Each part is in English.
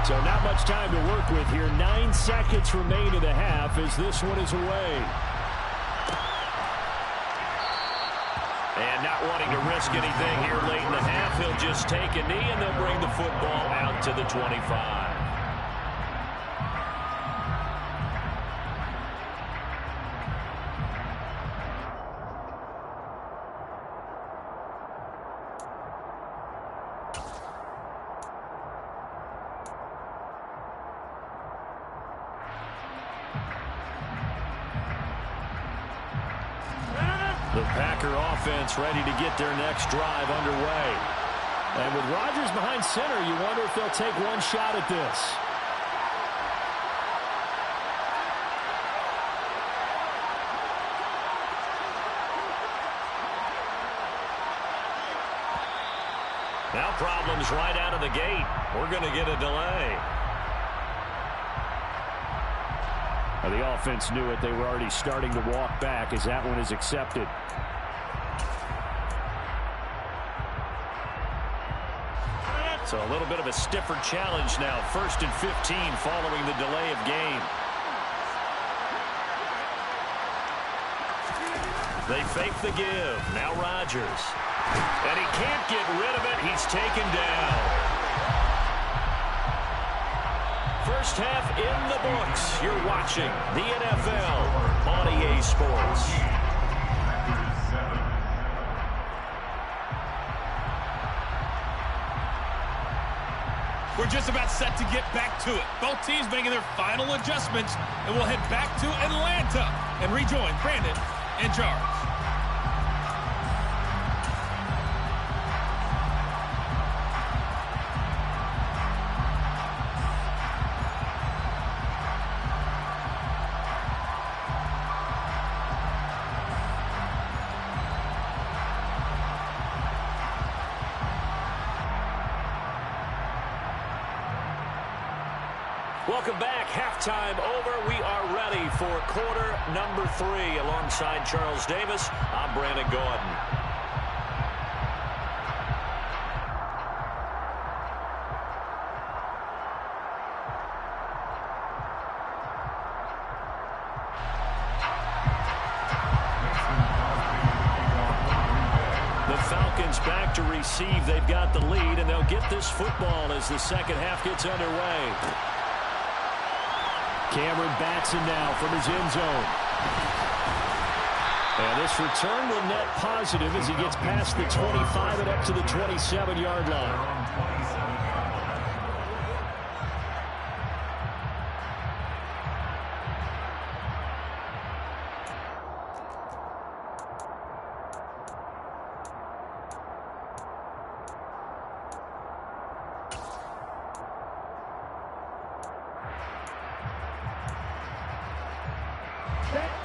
So not much time to work with here. 9 seconds remain in the half as this one is away. And not wanting to risk anything here late in the half, he'll just take a knee and they'll bring the football out to the 25. The Packer offense ready to get their next drive underway. And with Rodgers behind center, you wonder if they'll take one shot at this. Now problems right out of the gate. We're going to get a delay. The offense knew it. They were already starting to walk back as that one is accepted. So a little bit of a stiffer challenge now. 1st and 15 following the delay of game. They fake the give. Now Rodgers. And he can't get rid of it. He's taken down. First half in the books. You're watching the NFL on EA Sports. We're just about set to get back to it. Both teams making their final adjustments, and we'll head back to Atlanta and rejoin Brandon and Charles. Welcome back. Halftime over. We are ready for quarter number 3. Alongside Charles Davis, I'm Brandon Gordon. The Falcons back to receive. They've got the lead, and they'll get this football as the second half gets underway. Cameron Batson now from his end zone. And this return will net positive as he gets past the 25 and up to the 27-yard line.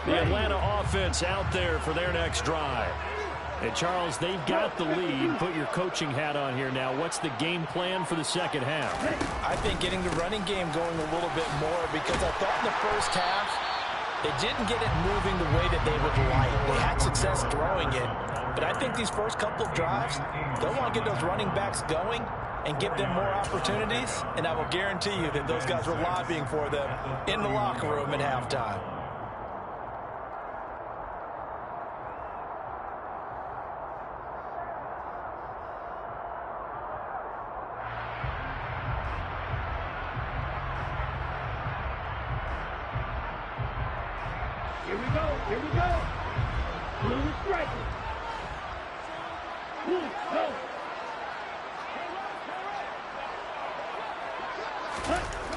The Atlanta offense out there for their next drive. And Charles, they've got the lead. Put your coaching hat on here now. What's the game plan for the second half? I think getting the running game going a little bit more, because I thought in the first half they didn't get it moving the way that they would like. They had success throwing it. But I think these first couple of drives, they'll want to get those running backs going and give them more opportunities. And I will guarantee you that those guys were lobbying for them in the locker room at halftime. Here we go. Blue strike. Blue, go.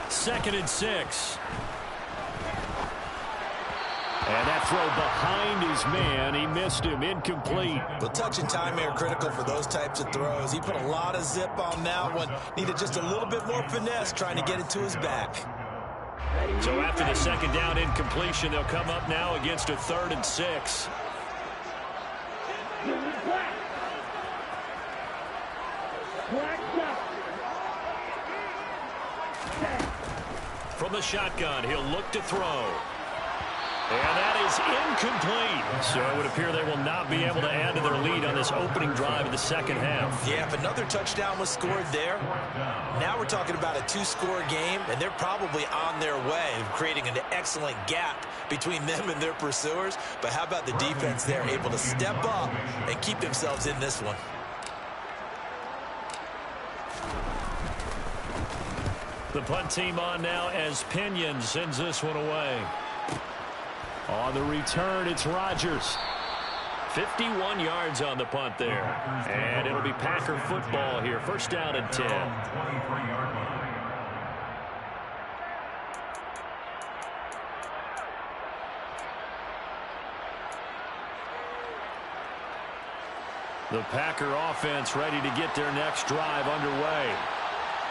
2nd and 6. And that throw behind his man. He missed him. Incomplete. Well, touch and time are critical for those types of throws. He put a lot of zip on that one. Needed just a little bit more finesse trying to get it to his back. So after the second down incompletion, they'll come up now against a 3rd and 6. From the shotgun, he'll look to throw. And that is incomplete. So it would appear they will not be able to add to their lead on this opening drive of the second half. Yeah, if another touchdown was scored there, now we're talking about a two-score game, and they're probably on their way of creating an excellent gap between them and their pursuers. But how about the defense there, able to step up and keep themselves in this one? The punt team on now as Pinion sends this one away. On the return, it's Rodgers. 51 yards on the punt there. And it'll be Packer football here. First down and 10. The Packer offense ready to get their next drive underway.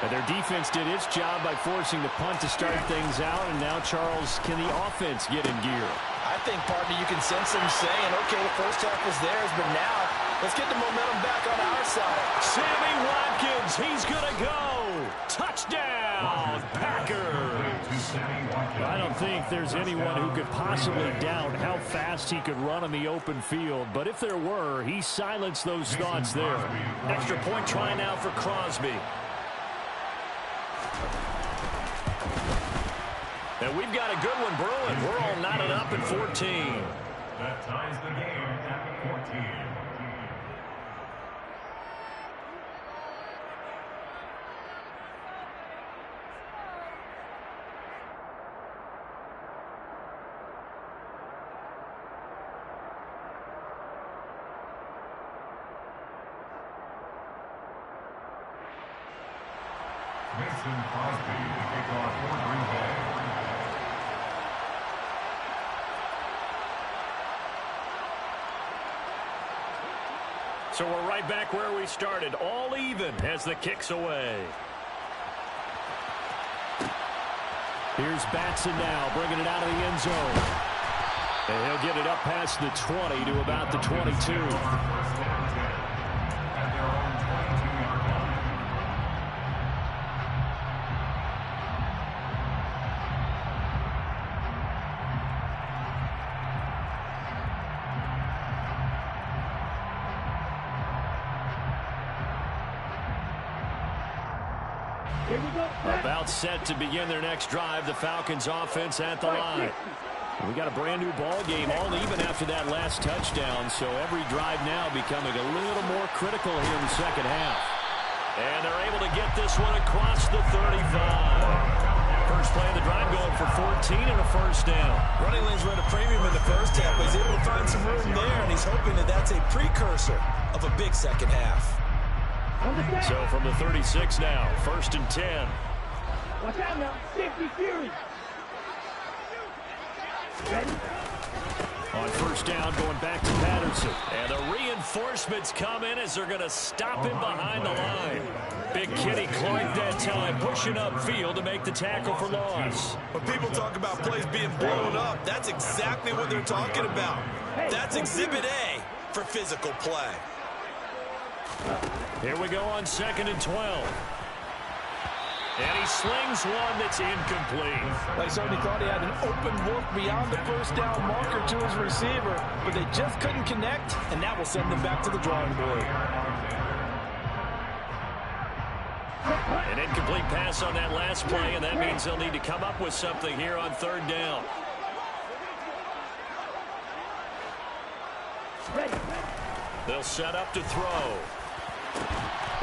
And their defense did its job by forcing the punt to start things out. And now, Charles, can the offense get in gear? I think, partner, you can sense them saying, okay, the first half was theirs, but now let's get the momentum back on our side. Sammy Watkins, he's going to go. Touchdown, Packers. I don't think there's anyone who could possibly doubt how fast he could run on the open field. But if there were, he silenced those thoughts there. Extra point try now for Crosby. And we've got a good one brewing. We're all knotted up at 14. That ties the game at 14. Mason Crosby to kick off for Green Bay. So we're right back where we started, all even as the kick's away. Here's Batson now, bringing it out of the end zone. And he'll get it up past the 20 to about the 22. About set to begin their next drive, the Falcons offense at the line. We got a brand new ball game, all even after that last touchdown, so every drive now becoming a little more critical here in the second half. And they're able to get this one across the 35. First play of the drive going for 14 and a first down. Running lanes run a premium in the first half, but he's able to find some room there, and he's hoping that that's a precursor of a big second half. So from the 36 now, first and 10. Watch out now, safety Fury. Ready? On first down, going back to Patterson. And the reinforcements come in as they're going to stop him behind the line. Big Kitty Clark that time, pushing upfield to make the tackle for loss. When people talk about plays being blown up, that's exactly what they're talking about. That's Exhibit A for physical play. Here we go on second and 12. And he slings one that's incomplete. They certainly thought he had an open look beyond the first down marker to his receiver, but they just couldn't connect, and that will send them back to the drawing board. An incomplete pass on that last play, and that means they'll need to come up with something here on third down. They'll set up to throw.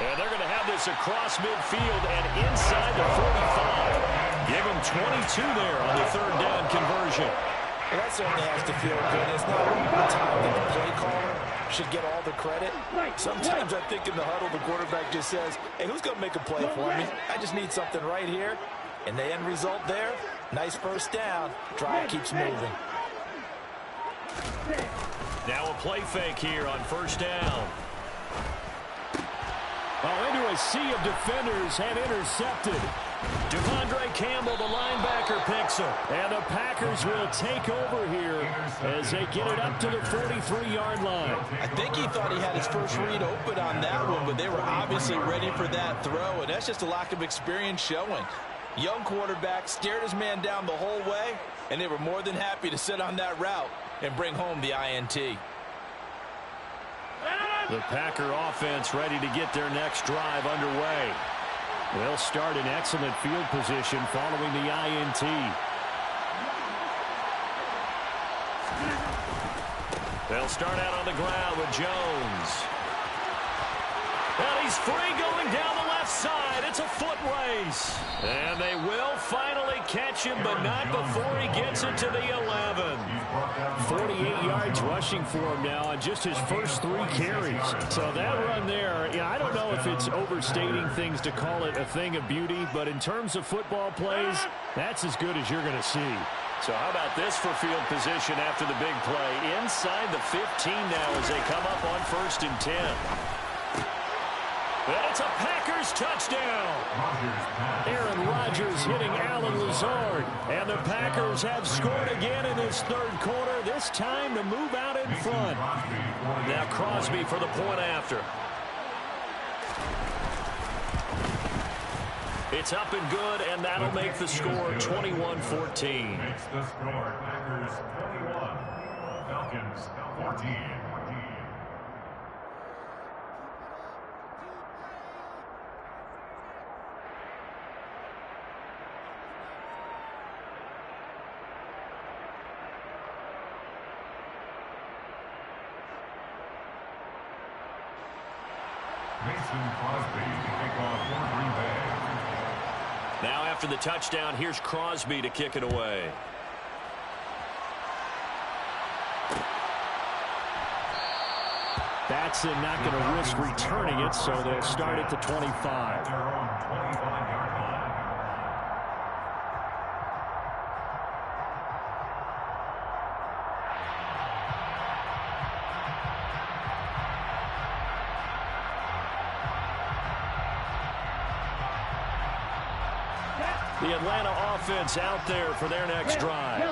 And they're going to have this across midfield and inside the 45. Give them 22 there on the third down conversion. Well, that certainly has to feel good. It's not the time that the play caller should get all the credit. Sometimes I think in the huddle, the quarterback just says, hey, who's going to make a play for me? I just need something right here. And the end result there, nice first down. Drive keeps moving. Now a play fake here on first down. Oh, into a sea of defenders have intercepted. Devondre Campbell, the linebacker, picks him. And the Packers will take over here as they get it up to the 43-yard line. I think he thought he had his first read open on that one, but they were obviously ready for that throw, and that's just a lack of experience showing. Young quarterback stared his man down the whole way, and they were more than happy to sit on that route and bring home the INT. The Packer offense ready to get their next drive underway. They'll start in excellent field position following the INT. They'll start out on the ground with Jones. And he's free going down the left side. It's a foot race. And they will finally catch him, but not before he gets it to the 11. 48 yards rushing for him now on just his first 3 carries. So that run there, I don't know if it's overstating things to call it a thing of beauty, but in terms of football plays, that's as good as you're going to see. So how about this for field position after the big play? Inside the 15 now as they come up on 1st and 10. And it's a Packers touchdown. Aaron Rodgers hitting Alan Lazard. And the Packers have scored again in this 3rd quarter, this time to move out in front. Now Crosby for the point after. It's up and good, and that'll make the score 21-14. Makes the score Packers 21, Falcons 14. Mason Crosby to kick off for Green Bay. Now after the touchdown, here's Crosby to kick it away. Batson not going to risk returning it, so they'll start at the 25. Their own 25-yard line. The Atlanta offense out there for their next drive.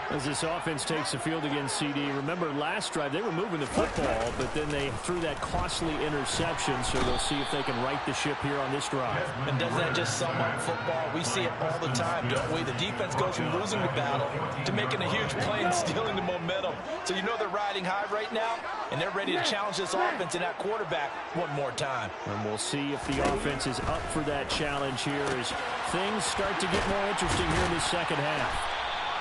As this offense takes the field against CD, remember last drive they were moving the football, but then they threw that costly interception, so they'll see if they can right the ship here on this drive. And doesn't that just sum up football? We see it all the time, don't we? The defense goes from losing the battle to making a huge play and stealing the momentum. So you know they're riding high right now, and they're ready to challenge this offense and that quarterback one more time. And we'll see if the offense is up for that challenge here as things start to get more interesting here in the second half.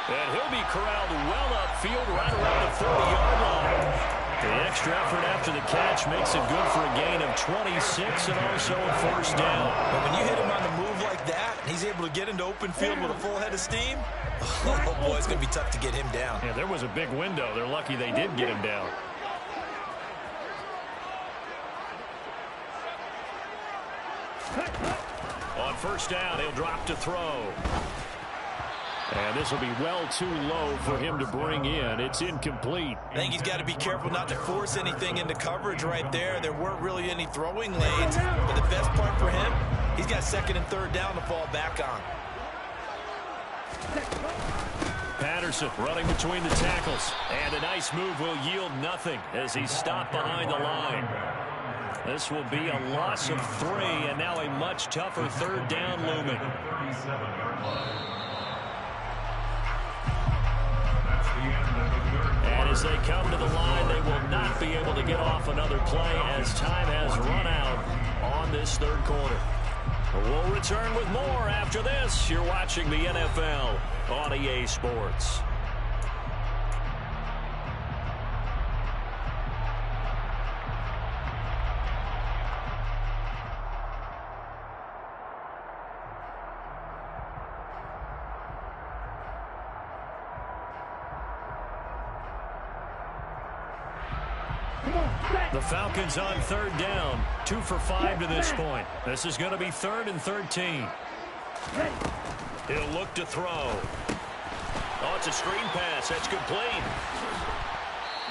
And he'll be corralled well upfield right around the 40-yard line. The extra effort after the catch makes it good for a gain of 26 and also a 1st down. But when you hit him on the move like that, and he's able to get into open field with a full head of steam, oh boy, it's going to be tough to get him down. Yeah, there was a big window. They're lucky they did get him down. On 1st down, he'll drop to throw. And this will be well too low for him to bring in. It's incomplete. I think he's got to be careful not to force anything into coverage right there. There weren't really any throwing lanes. But the best part for him, he's got 2nd and 3rd down to fall back on. Patterson running between the tackles. And a nice move will yield nothing as he's stopped behind the line. This will be a loss of 3, and now a much tougher 3rd down looming. And as they come to the line, they will not be able to get off another play as time has run out on this 3rd quarter. We'll return with more after this. You're watching the NFL on EA Sports. The Falcons on 3rd down, 2 for 5 to this point. This is going to be 3rd and 13. He'll look to throw. Oh, it's a screen pass. That's complete.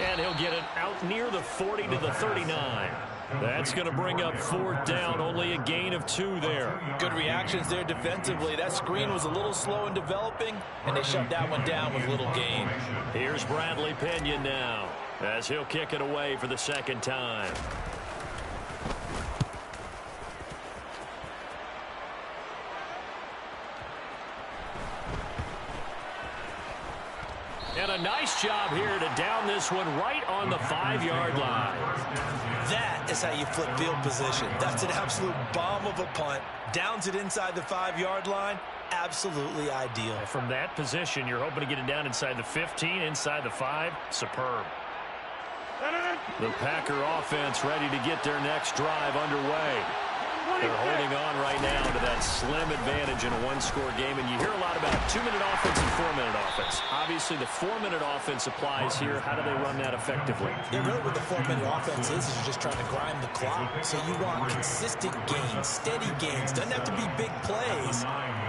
And he'll get it out near the 40 to the 39. That's going to bring up 4th down, only a gain of 2 there. Good reactions there defensively. That screen was a little slow in developing, and they shut that one down with little gain. Here's Bradley Pinion now, as he'll kick it away for the 2nd time. a nice job here to down this one right on the 5-yard line. That is how you flip field position. That's an absolute bomb of a punt. Downs it inside the 5-yard line. Absolutely ideal. From that position, you're hoping to get it down inside the 15, inside the 5. Superb. The Packer offense ready to get their next drive underway. They're holding on right now to that slim advantage in a one-score game, and you hear a lot about 2-minute offense and 4-minute offense. Obviously, the 4-minute offense applies here. How do they run that effectively? Yeah, really what the 4-minute offense is you're just trying to grind the clock. So you want consistent gains, steady gains. Doesn't have to be big plays,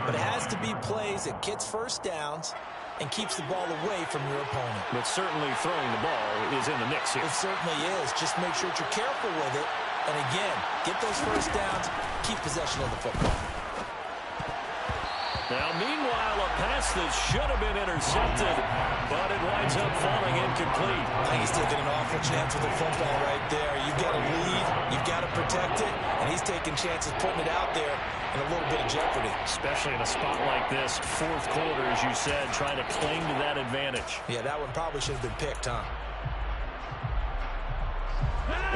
but it has to be plays that gets first downs and keeps the ball away from your opponent. But certainly throwing the ball is in the mix here. It certainly is. Just make sure that you're careful with it. And again, get those first downs, keep possession of the football. Now, meanwhile, a pass that should have been intercepted, but it winds up falling incomplete. I think he's taking an awful chance with the football right there. You've got to lead, you've got to protect it, and he's taking chances putting it out there in a little bit of jeopardy. Especially in a spot like this, fourth quarter, as you said, trying to cling to that advantage. Yeah, that one probably should have been picked, huh?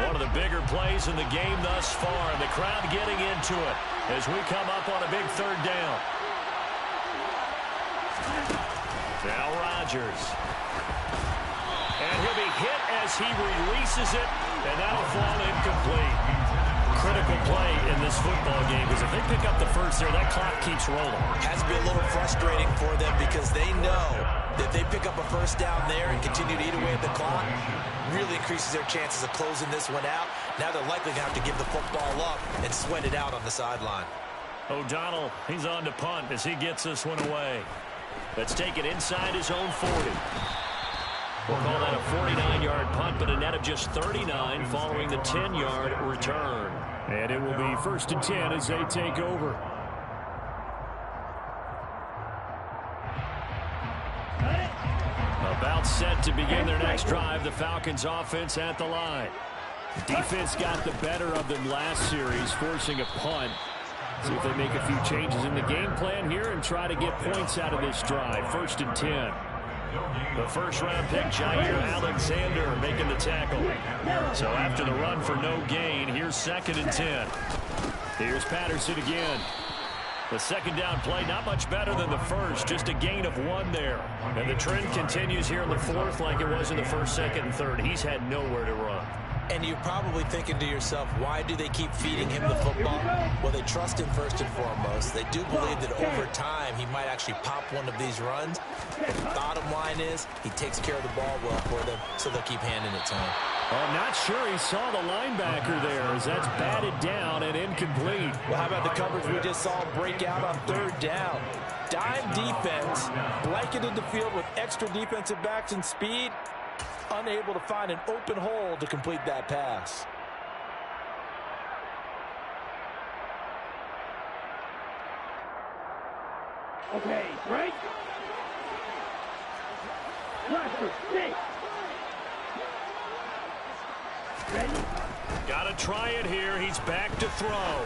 One of the bigger plays in the game thus far, and the crowd getting into it as we come up on a big third down. Now Rodgers. And he'll be hit as he releases it, and that'll fall incomplete. Critical play in this football game, because if they pick up the first there, that clock keeps rolling. Has to be a little frustrating for them because they know that if they pick up a first down there and continue to eat away at the clock, really increases their chances of closing this one out. Now they're likely going to have to give the football up and sweat it out on the sideline. O'Donnell, he's on to punt as he gets this one away. Let's take it inside his own 40. We'll call that a 49-yard punt, but a net of just 39 following the 10-yard return. And it will be 1st and 10 as they take over. About set to begin their next drive, the Falcons offense at the line. Defense got the better of them last series, forcing a punt. See if they make a few changes in the game plan here and try to get points out of this drive. 1st and 10. The first-round pick, Jair Alexander, making the tackle. So after the run for no gain, here's 2nd and 10. Here's Patterson again. The second down play, not much better than the first, just a gain of 1 there. And the trend continues here in the fourth like it was in the first, second, and third. He's had nowhere to run. And you're probably thinking to yourself, why do they keep feeding him the football? Well, they trust him first and foremost. They do believe that over time he might actually pop one of these runs. But the bottom line is he takes care of the ball well for them, so they'll keep handing it to him. I'm not sure he saw the linebacker there as that's batted down and incomplete. Well, how about the coverage we just saw break out on 3rd down? Dime defense, blanketed the field with extra defensive backs and speed, unable to find an open hole to complete that pass. Okay, break. Rush 6. Ready? Got to try it here. He's back to throw.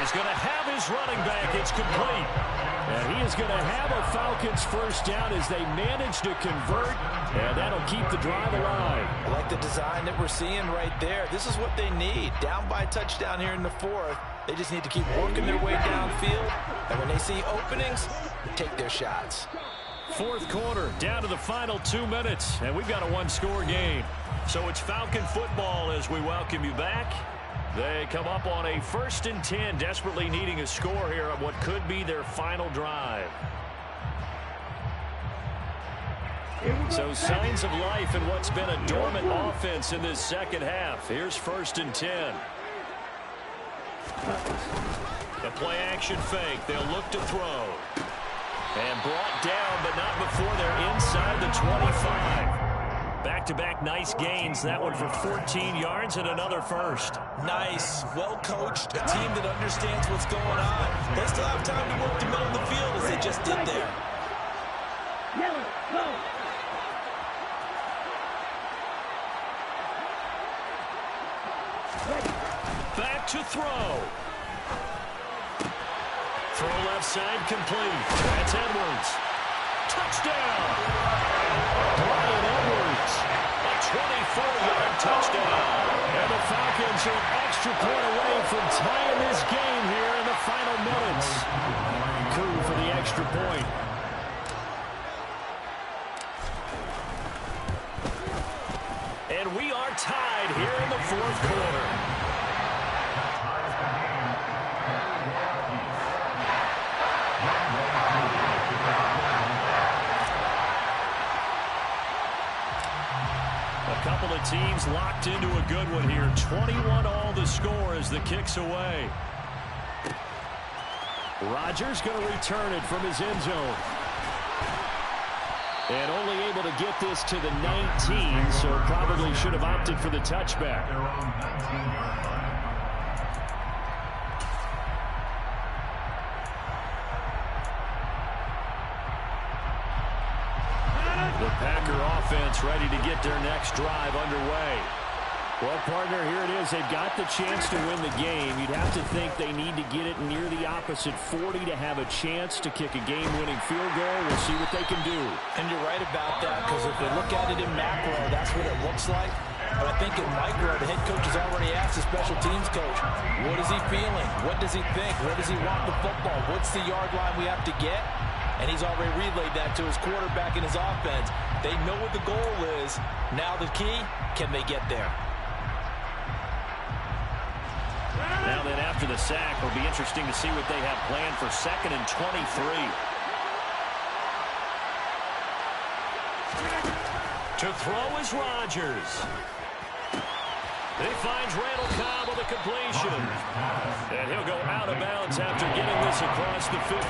He's going to have his running back. It's complete. And he is going to have a Falcons first down as they manage to convert. And that'll keep the drive alive. I like the design that we're seeing right there. This is what they need. Down by a touchdown here in the 4th. They just need to keep working their way downfield. And when they see openings, take their shots. 4th quarter, down to the final 2 minutes. And we've got a one-score game. So it's Falcon football as we welcome you back. They come up on a 1st and 10, desperately needing a score here on what could be their final drive. So signs of life in what's been a dormant offense in this second half. Here's 1st and 10. The play action fake. They'll look to throw. And brought down, but not before they're inside the 25. Back-to-back nice gains. That one for 14 yards and another first. Nice. Well-coached. A team that understands what's going on. They still have time to work the middle of the field as they just did there. Yellow, go. Back to throw. Throw left side complete. That's Edwards. Touchdown! Brian Edwards, a 24-yard touchdown. And the Falcons are an extra point away from tying this game here in the final minutes. Coup for the extra point. And we are tied here in the fourth quarter. A couple of teams locked into a good one here. 21 all the score as the kick's away. Rodgers going to return it from his end zone. And only able to get this to the 19, so probably should have opted for the touchback. The Packer offense ready to get their next drive underway. Well, partner, here it is. They've got the chance to win the game. You'd have to think they need to get it near the opposite 40 to have a chance to kick a game-winning field goal. We'll see what they can do. And you're right about that, because if we look at it in macro, that's what it looks like. But I think in micro, the head coach has already asked the special teams coach, what is he feeling? What does he think? Where does he want the football? What's the yard line we have to get? And he's already relayed that to his quarterback and his offense. They know what the goal is. Now the key, can they get there? Now then, after the sack, it'll be interesting to see what they have planned for 2nd and 23. To throw is Rodgers. He finds Randall Cobb with a completion. And he'll go out of bounds after getting this across the 15.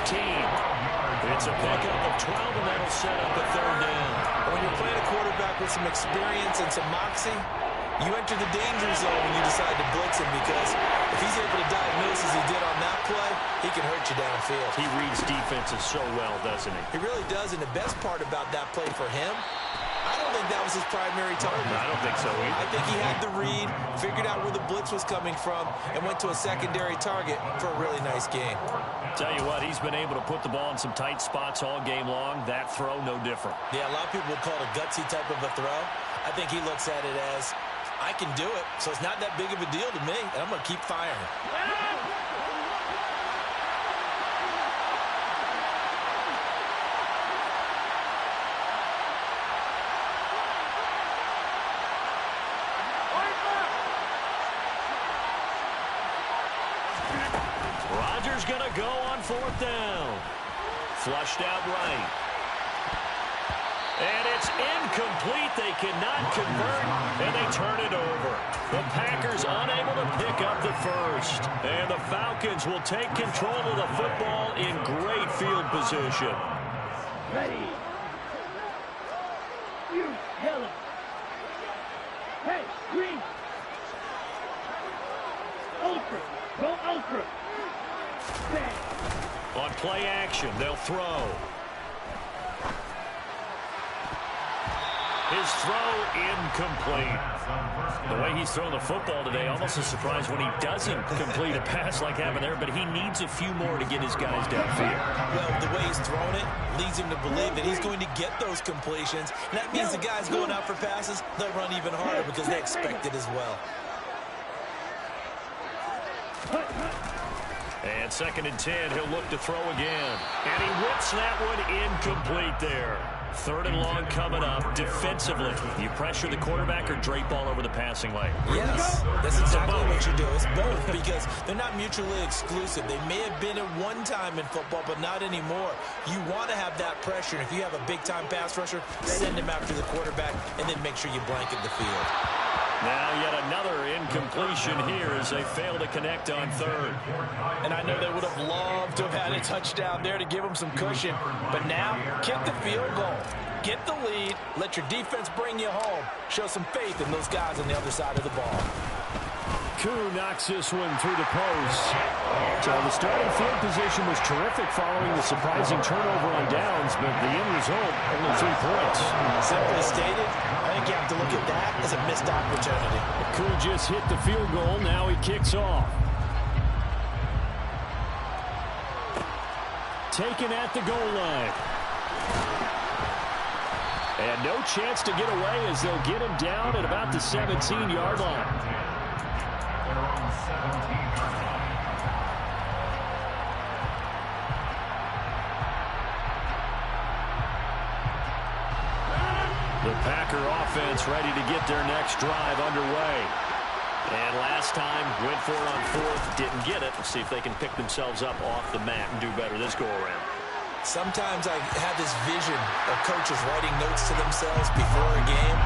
It's a pickup of 12, and that'll set up a 3rd down. When you're playing a quarterback with some experience and some moxie, you enter the danger zone when you decide to blitz him, because if he's able to diagnose as he did on that play, he can hurt you downfield. He reads defenses so well, doesn't he? He really does, and the best part about that play for him, I don't think that was his primary target. I don't think so either. I think he had the read, figured out where the blitz was coming from, and went to a secondary target for a really nice game. Tell you what, he's been able to put the ball in some tight spots all game long. That throw, no different. Yeah, a lot of people would call it a gutsy type of a throw. I think he looks at it as, I can do it, so it's not that big of a deal to me, and I'm going to keep firing. Rodgers going to go on 4th down. Flushed out right. And it's incomplete. They cannot convert, and they turn it over. The Packers unable to pick up the first. And the Falcons will take control of the football in great field position. Ready. You yellow. Hey, green. Ultra. Go ultra. Bang. On play action, they'll throw. His throw incomplete. The way he's thrown the football today, almost a surprise when he doesn't complete a pass like happened there, but he needs a few more to get his guys downfield. Well, the way he's thrown it leads him to believe that he's going to get those completions. And that means the guys going out for passes, they'll run even harder because they expect it as well. And 2nd and 10, he'll look to throw again. And he whips that one incomplete there. 3rd and long coming up. Defensively, you pressure the quarterback or drape all over the passing lane? Yes, that's exactly what you do. It's both, because they're not mutually exclusive. They may have been at one time in football, but not anymore. You want to have that pressure. And if you have a big-time pass rusher, send him after the quarterback, and then make sure you blanket the field. Now yet another incompletion here as they fail to connect on 3rd. And I know they would have loved to have had a touchdown there to give them some cushion. But now, kick the field goal. Get the lead. Let your defense bring you home. Show some faith in those guys on the other side of the ball. Koo knocks this one through the post. So the starting field position was terrific following the surprising turnover on downs, but the end result, only 3 points. Simply stated, I think you have to look at that as a missed opportunity. Koo just hit the field goal. Now he kicks off. Taken at the goal line. And no chance to get away as they'll get him down at about the 17-yard line. They're on the 17-yard line. The Packer offense ready to get their next drive underway. And last time, went for it on fourth, didn't get it. Let's see if they can pick themselves up off the mat and do better this go-around. Sometimes I have this vision of coaches writing notes to themselves before a game.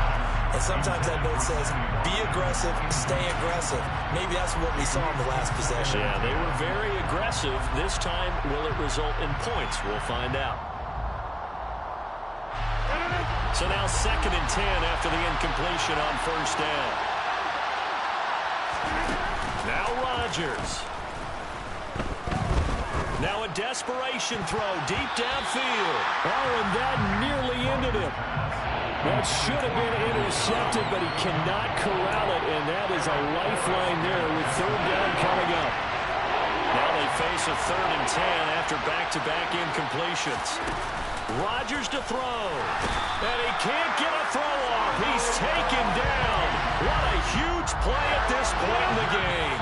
And sometimes that note says, be aggressive, stay aggressive. Maybe that's what we saw in the last possession. Yeah, they were very aggressive. This time, will it result in points? We'll find out. So now 2nd and 10 after the incompletion on first down. Now Rodgers. Now a desperation throw deep downfield. Oh, and that nearly ended it. That should have been intercepted, but he cannot corral it, and that is a lifeline there with 3rd down coming up. Now they face a 3rd and 10 after back-to-back incompletions. Rodgers to throw. And he can't get a throw off. He's taken down. What a huge play at this point in the game.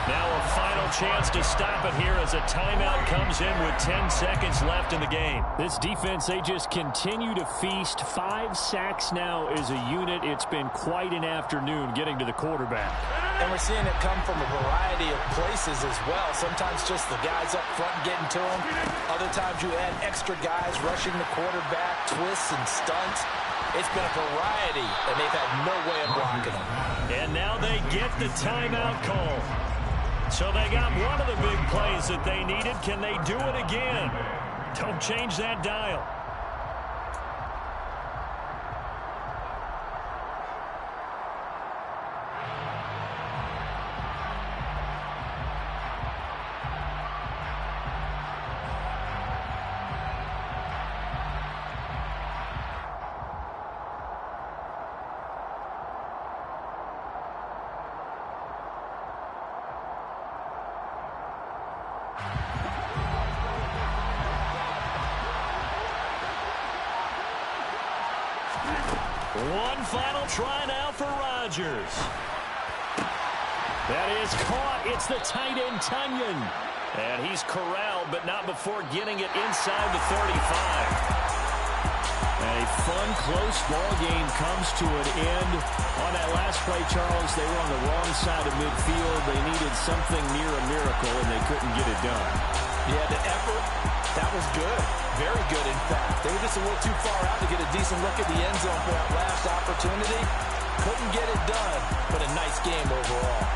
Now a final chance to stop it here as a timeout comes in with 10 seconds left in the game. This defense, they just continue to feast. 5 sacks now as a unit. It's been quite an afternoon getting to the quarterback. And we're seeing it come from a variety of places as well. Sometimes just the guys up front getting to him. Other times you add extra guys rushing the quarterback, twists and stunts. It's been a variety, and they've had no way of blocking them. And now they get the timeout call. So they got one of the big plays that they needed. Can they do it again? Don't change that dial. One final try now for Rodgers. That is caught. It's the tight end, Tunyon. And he's corralled, but not before getting it inside the 35. A fun, close ball game comes to an end. On that last play, Charles, they were on the wrong side of midfield. They needed something near a miracle, and they couldn't get it done. Yeah, the effort, that was good. Very good, in fact. They were just a little too far out to get a decent look at the end zone for that last opportunity. Couldn't get it done, but a nice game overall.